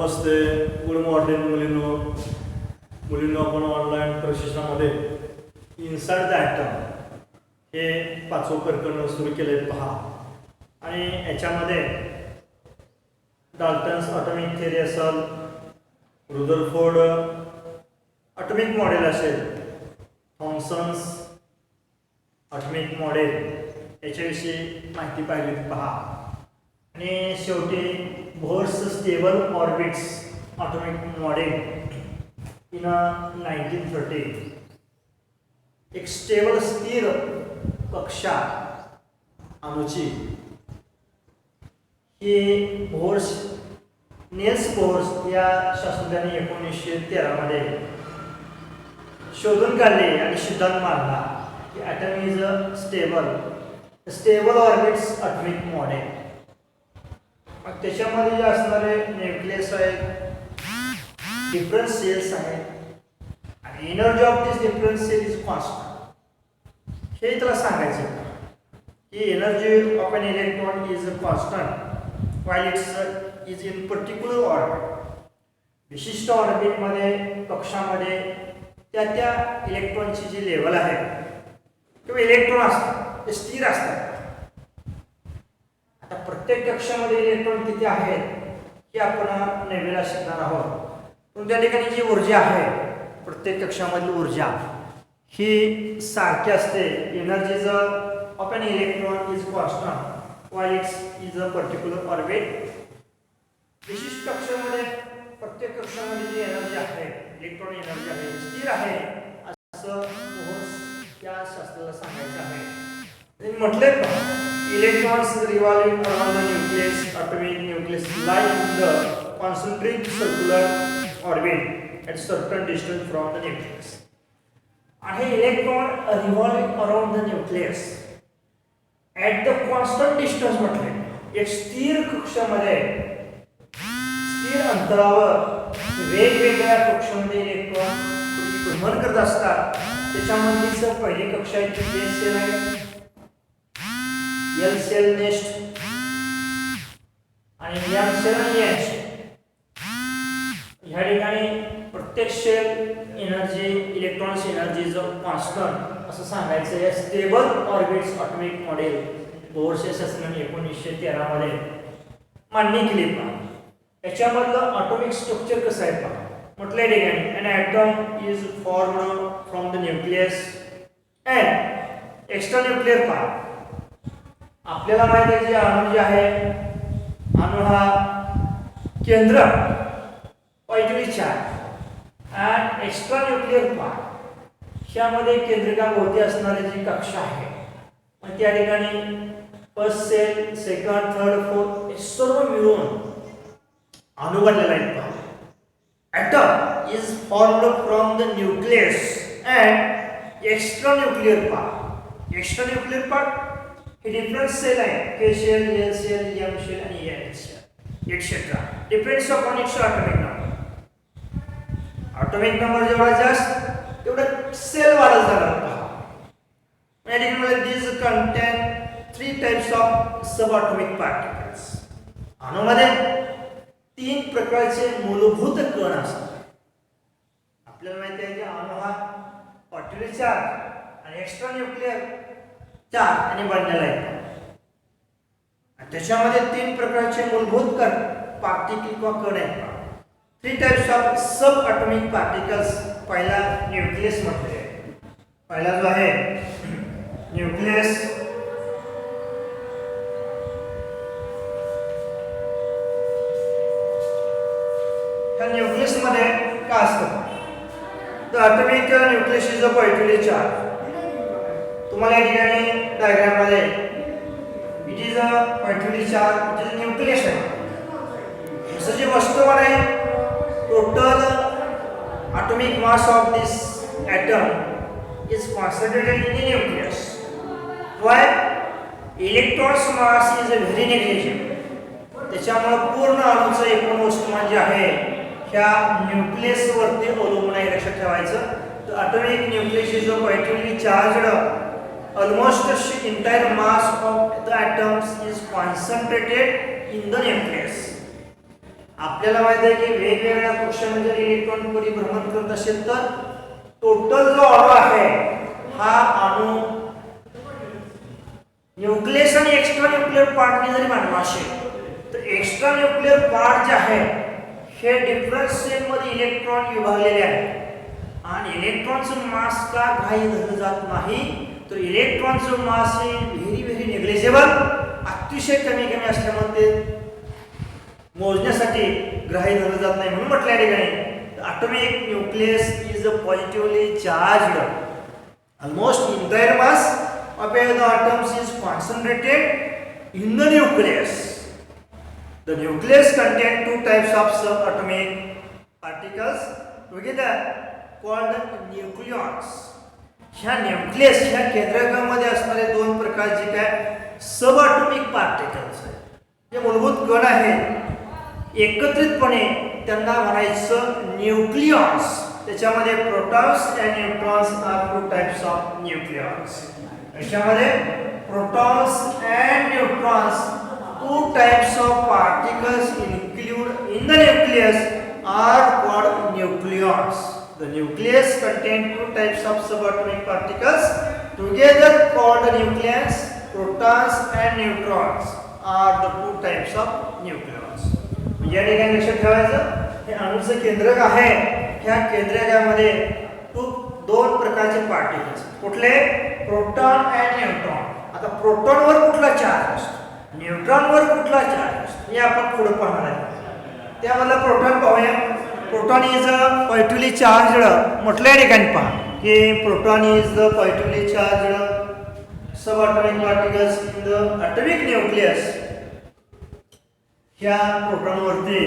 नमस्ते, good morning मुलींनो. आपण online प्रशिक्षणामध्ये inside the item हे 5वं प्रकरण सुरू केले पहा. आणि याच्यामध्ये डाल्टन्स ॲटॉमिक थिअरी असेल, रुदरफोर्ड ॲटॉमिक मॉडेल असेल, थॉम्सन्स ॲटॉमिक मॉडेल याच्याविषयी माहिती पाहिली पहा. आणि शेवटी Bohr's stable orbits atomic model in 1930. एक स्टेबल स्थिर कक्षा अणूची ही निल्स बोर्स या शास्त्रज्ञांनी 1913 मध्ये शोधून काढले आणि सिद्धांत मांडला की atom is a stable orbits atomic model. मग त्याच्यामध्ये जे असणारे न्यूक्लियस आहेत, डिफरंट सेल्स आहेत आणि energy of this different shell is constant. हे त्याला सांगायचं की energy of an electron is constant while its is in particular orbit. विशिष्ट ऑर्बिटमध्ये कक्षामध्ये त्या इलेक्ट्रॉनची जी लेवल आहे किंवा इलेक्ट्रॉन असतात ते स्थिर असतात. आता प्रत्येक कक्षामध्ये इलेक्ट्रॉन किती आहेत हे आपण नवीला शिकणार आहोत. पण त्या ठिकाणी जी ऊर्जा आहे, प्रत्येक कक्षामधली ऊर्जा ही सारखी असते. Energies of an electron is constant while its is a particular orbit. विशिष्ट कक्षामध्ये प्रत्येक कक्षामध्ये जी एनर्जी आहे, इलेक्ट्रॉन एनर्जी आहे, स्थिर आहे असं बोर्स या शास्त्राला सांगायचं आहे. म्हटले electrons revolving around the nucleus atomic nucleus lie in the concentric circular orbit at certain distance from the nucleus. आणि electron revolving around the nucleus at the constant distance म्हटले. एक स्थिर कक्षामध्ये स्थिर अंतरावर वेगवेगळ्या कक्षामध्ये इलेक्ट्रॉन भ्रमण करत असतात. त्याच्यामधलीच पहिली कक्षा आहे ती सेल आहे, एल सेल नेस्ट आणि एम सेल आणि एन सेल. ह्या ठिकाणी प्रत्येक सेल एनर्जी, इलेक्ट्रॉन्स एनर्जी जो कॉन्स्टंट असं सांगायचं. या stable orbits atomic model Bohr's या शास्त्रज्ञांनी 1913 मध्ये मान्य केली पहा. याच्यामधलं ॲटॉमिक स्ट्रक्चर कसं आहे पहा. म्हटल्या ठिकाणी an atom is formed from the nucleus and extra nuclear part. आपल्याला माहिती आहे की अणू जे आहे, अणू हा केंद्र positive charge and extra nuclear part ह्यामध्ये केंद्रकाभोवती असणारी जी कक्षा आहे, मग त्या ठिकाणी first shell, second, third, fourth हे सर्व मिळून अणू बनलेला आहे पहा. Atom is formed from the nucleus and extra nuclear part. Extra nuclear part हे डिफरंट सेल आहे, K shell, L shell, M shell आणि N shell etcetera. Depends upon its atomic number. Atomic number जेवढा जास्त तेवढं shell वाढत जाणार पहा. याठिकाणी this contain 3 types of sub atomic particles. अणूमध्ये 3 प्रकारचे मूलभूत कण असतात. आपल्याला माहिती आहे की अणू हा पॉझिटिव्ह चार्ज आणि एक्स्ट्रा न्यूक्लियर चार्ज आणि बनलेला आहे. त्याच्यामध्ये 3 प्रकारचे मूलभूत पार्टिकल किंवा कण आहेत. 3 types of sub atomic particles. पहिला न्यूक्लियस म्हटले. पहिला जो आहे न्यूक्लियस, ह्या न्यूक्लियस मध्ये काय असतं, the atomic nucleus is a positive charge. तुम्हाला या ठिकाणी डायग्राम मध्ये it is a positive charge, it is nucleus आहे. असं जे वस्तुमान आहे, total atomic mass of this atom is concentrated in the nucleus. Why electrons mass is very negligible. त्याच्यामुळे पूर्ण अणूचं एकूण वस्तुमान जे आहे ह्या न्यूक्लियस वरती अवलंबून आहे, लक्षात ठेवायचं. तर atomic nucleus is a positively charged. Almost entire mass of the atoms is concentrated in the nucleus. आपल्याला माहिती आहे की वेगवेगळ्या कक्षामध्ये इलेक्ट्रॉन परिभ्रमण करत असेल तर टोटल जो अणू आहे हा अणू न्यूक्लियस आणि एक्स्ट्रा न्यूक्लियर पार्टने जरी मांडला असेल तर एक्स्ट्रा न्यूक्लियर पार्ट जे आहे हे डिफरंट सेलमध्ये इलेक्ट्रॉन विभागलेले आहेत आणि इलेक्ट्रॉनचं मास का ग्राह्य धरलं जात नाही तर इलेक्ट्रॉनचं मास हे व्हेरी नेग्लिजिबल अतिशय कमी असल्यामुळे मोजण्यासाठी ग्राह्य धरलं जात नाही म्हणून म्हटलं आहे ठिकाणी atomic nucleus is a positively charged almost entire mass of the atoms is concentrated in the nucleus. The nucleus contains two types of subatomic particles together called nucleons. ह्या न्यूक्लियस ह्या केंद्रकामध्ये असणारे दोन प्रकारचे काय सबएटॉमिक पार्टिकल्स आहेत. जे मूलभूत कण आहेत एकत्रितपणे त्यांना म्हणायचं न्यूक्लियॉन्स. त्याच्यामध्ये प्रोटॉन्स आणि neutrons are two types of nucleons. याच्यामध्ये protons and neutrons two types of particles included in the nucleus are called nucleons. The nucleus contains two types of subatomic particles together called nucleons. Protons and neutrons are the two types of nucleons. या ठिकाणी लक्षात ठेवायचं हे अणूचं केंद्रक आहे. ह्या केंद्रकामध्ये दोन प्रकारचे पार्टिकल्स कुठले प्रोटॉन अँड न्यूट्रॉन. आता प्रोटॉनवर कुठला चार्ज असतो न्यूट्रॉनवर कुठला चार्ज असतो हे आपण पुढे पाहणार आहे. त्यामधला प्रोटॉन पाहूया. Proton is a positively charged म्हटल्या ठिकाणी पहा की proton is the positively charged subatomic particles in the atomic nucleus. ह्या प्रोटॉनवरती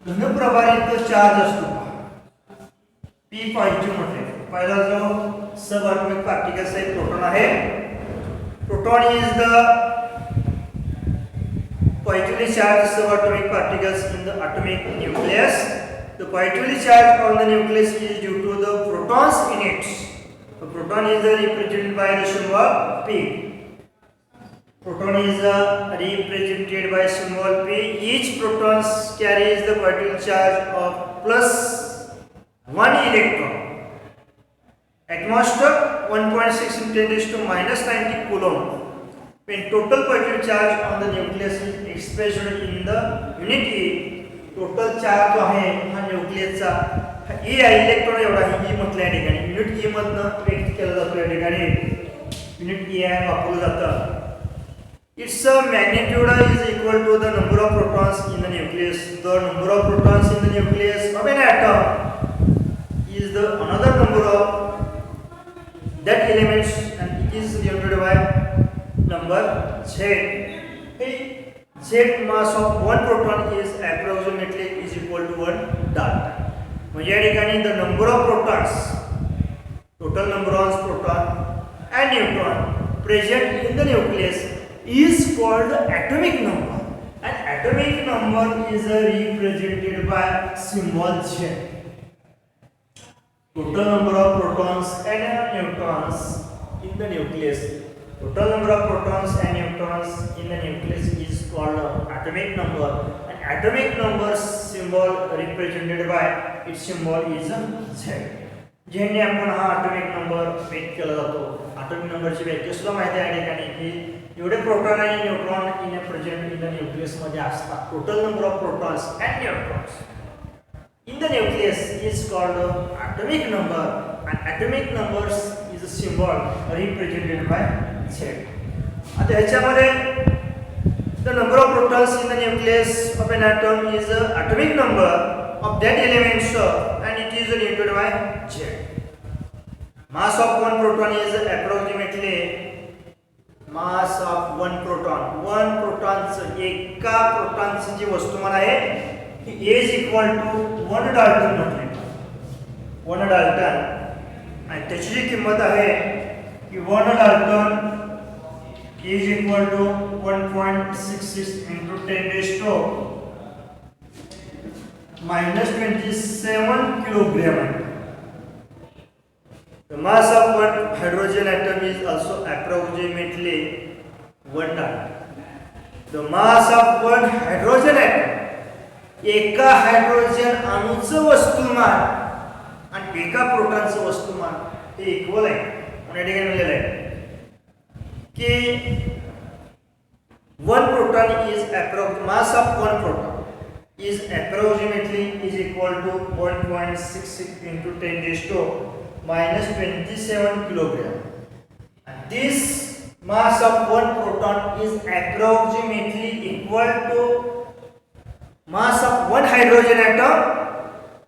धनप्रभारित चार्ज असतो P पॉझिटिव्ह म्हटले. पहिला जो सबएटॉमिक पार्टिकल्स आहे प्रोटॉन आहे. Proton is the positively charged subatomic particles in the atomic nucleus. The positively charged on the nucleus is due to the protons in it. The proton is represented by the symbol P. Proton is represented by symbol P. Each proton carries the particle charge of plus 1 electron. At most 1.6 × 10⁻90 coulomb. When total positive charge on the nucleus is expressed in the unit E, total charge जो आहे हा न्यूक्लियसचा E आहे electron एवढा आहे E म्हटल्या ठिकाणी unit E मधनं व्यक्त केला जातो. या ठिकाणी युनिट E आहे वापरलं जातं. Its magnitude is equal to the number of protons in the nucleus. The number of protons in the nucleus of an atom is the another number of that elements and it is denoted by number Z. Z mass of one proton is approximately is equal to 1 Dalton. म्हणजे या ठिकाणी the number of protons, total number of proton and neutron present in the nucleus is called the atomic number. And atomic number is represented by symbol Z. Total number of protons and neutrons in the nucleus. Total number of protons and neutrons in the nucleus is called atomic number. And atomic number symbol represented by its symbol is Z. ज्याने आपण हा atomic number व्यक्त केला जातो. atomic number ची व्याख्या सुद्धा माहिती आहे ठिकाणी की एवढे प्रोटॉन आणि neutron in present in the nucleus मध्ये असतात. Total number of protons and neutrons in the nucleus is called atomic number and atomic numbers is a symbol represented by Z. आता ह्याच्यामध्ये the number of protons in the nucleus of an atom is the atomic number of that element and it is denoted by Z. Mass of one proton is approximately mass of one proton. One proton एका प्रोटॉनचं जे वस्तुमान आहे is equal to 1 Dalton म्हटले. 1 Dalton आणि त्याची जी किंमत आहे की 1 Dalton is equal to 1.66 into 10⁻27 kilogram. The mass of one hydrogen atom is also approximately 1 dalton. The mass of one hydrogen atom एका हायड्रोजन अणूचं वस्तुमान आणि एका प्रोटॉनचं वस्तुमान हे इक्वल आहे. म्हणून या ठिकाणी लिहिलेलं आहे की one proton is mass of one proton is approximately is equal to 1.66 into 10 raised to minus 27 kilogram. And this mass of one proton is approximately equal to mass of one hydrogen atom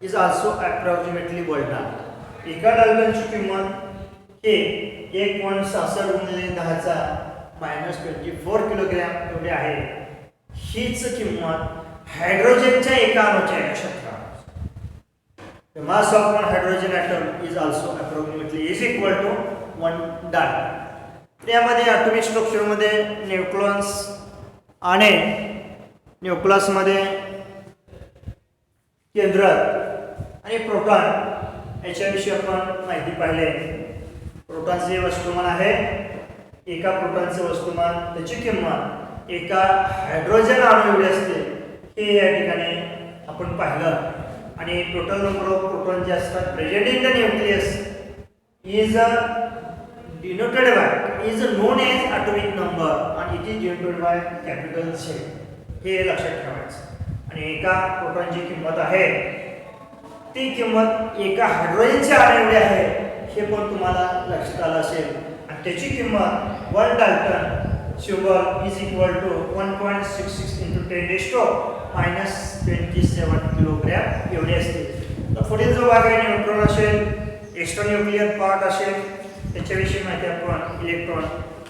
is also approximately 1 Dalton. एका डाल्टनची किंमत हे 1.66 गुणिले 10⁻⁻24 kilogram एवढी आहे. हीच किंमत हायड्रोजनच्या एका अणूच्या लक्षात ठेवा. The mass of one hydrogen atom is also approximately is equal to 1 Dalton. तर यामध्ये ॲटॉमिक स्ट्रक्चरमध्ये न्यूक्लियस आणि न्यूक्लियसमध्ये केंद्रक आणि प्रोटॉन याच्याविषयी आपण माहिती पाहिले. प्रोटॉनचे वस्तुमान आहे, एका प्रोटॉनचे वस्तुमान त्याची किंमत एका हायड्रोजन अणू एवढी असते हे या ठिकाणी आपण पाहिलं. आणि टोटल नंबर ऑफ प्रोटॉन जे असतात present in the nucleus is denoted by is known as atomic number आणि it is denoted by capital Z. हे लक्षात ठेवायचं. आणि एका प्रोटॉनची किंमत आहे ती किंमत एका हायड्रोजनच्या अणू एवढी आहे हे पण तुम्हाला लक्षात आलं असेल. आणि त्याची किंमत 1 Dalton symbol is equal to 1.66 into 10 raised to -27 kilogram एवढी असते. तर पुढील जो भाग आहे न्यूट्रॉन असेल, एक्स्ट्रा न्यूक्लियर पार्ट असेल, त्याच्याविषयी माहिती आपण इलेक्ट्रॉन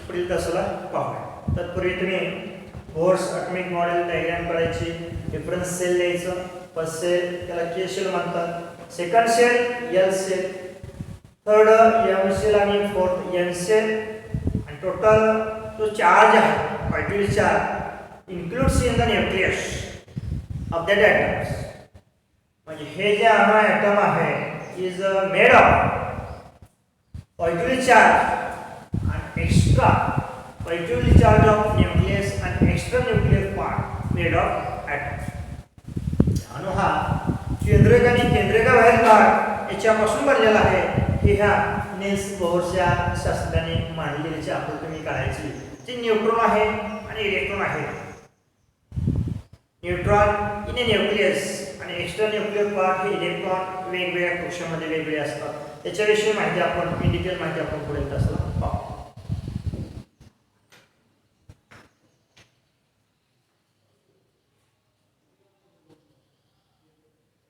पुढील तासाला पाहूया. तत्पूर्वी तुम्ही बोर्स ॲटॉमिक मॉडेल डायग्राम करायची, डिफरन्स सेल द्यायचं. फर्स्ट सेल त्याला के सेल म्हणतात, second shell L shell, third M shell आणि फोर्थ एन सेल. आणि टोटल जो चार्ज आहे particle charge includes in the nucleus of that atoms. म्हणजे हे जे अणू ॲटम आहे is made of positive charge आणि extra positive charge of nucleus आणि extra nuclear part made of atom. अणू हा केंद्रक आणि केंद्रकाबाहेर भाग याच्यापासून बनलेला आहे. हे ह्या नेल्स बोहरच्या शास्त्रज्ञाने मांडलेली आकृती मी काढायची. जे न्यूट्रॉन आहे आणि इलेक्ट्रॉन आहे. न्यूट्रॉन इन ए न्यूक्लियस आणि एक्स्ट्रा न्यूक्लियर पार्ट हे इलेक्ट्रॉन वेगवेगळ्या कक्षामध्ये वेगवेगळे असतात. त्याच्याविषयी माहिती आपण इन डिटेल माहिती आपण पुढे तासाला